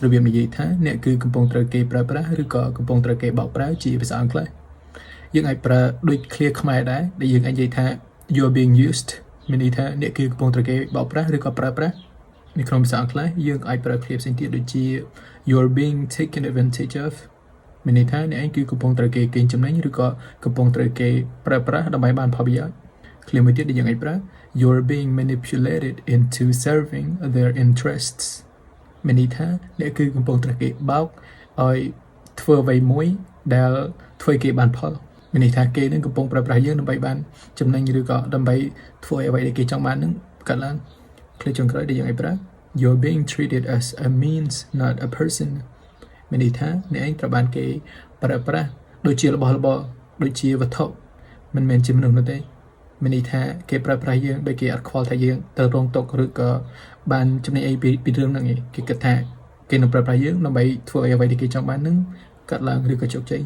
ระเบียบนิយាយថាអ្នកគឺកំពុងត្រូវគេប្រើប្រាស់ឬក៏កំពុងត្រូវគេបោកប្រាស់ជាភាសាអង់គ្លេសយើងអាចប្រើដូច clear ខ្មែរដែរដែលយើងអាចនិយាយថា you're being used មានន័យថាអ្នកគឺកំពុងត្រូវគេបោកប្រាស់ឬក៏ប្រើប្រាស់នៅក្នុងភាសាអង់គ្លេសយើងអាចប្រើ clear ផ្សេងទៀតដូចជា you're being taken advantage of មានន័យថាអ្នកឯងគឺកំពុងត្រូវគេកេងចំណេញឬក៏កំពុងត្រូវគេប្រើប្រាស់ដើម្បីបានផលប្រយោជន៍ clear មួយទៀតដែលយើងអាចប្រើ you're being manipulated into serving their interests មានន័យថាអ្នកគឺកំពុងត្រូវគេបោកឲ្យធ្វើអ្វីមួយដែលធ្វើឲ្យគេបានផលមានន័យថាគេនឹងកំពុងប្រើប្រាស់យើងដើម្បីបានចំណេញឬក៏ដើម្បីធ្វើឲ្យអ្វីដែលគេចង់បាននឹងកើតឡើង clear ចុងក្រោយដែលយើងអាចប្រើ you're being treated as a means not a person មានន័យថាអ្នកឯងត្រូវបានគេប្រើប្រាស់ដូចជារបស់របរដូចជាវត្ថុមិនមែនជាមនុស្សនោះទេមានន័យថាគេប្រើប្រាស់យើងដោយគេអត់ខ្វល់ថាយើងទៅរងទុក្ខឬក៏បានចំណេញអីពីរឿងហ្នឹងឯងគេគិតថាគេនឹងប្រើប្រាស់យើងដើម្បីធ្វើឲ្យអ្វីដែលគេចង់បាននឹងកើតឡើងឬក៏ជោគជ័យ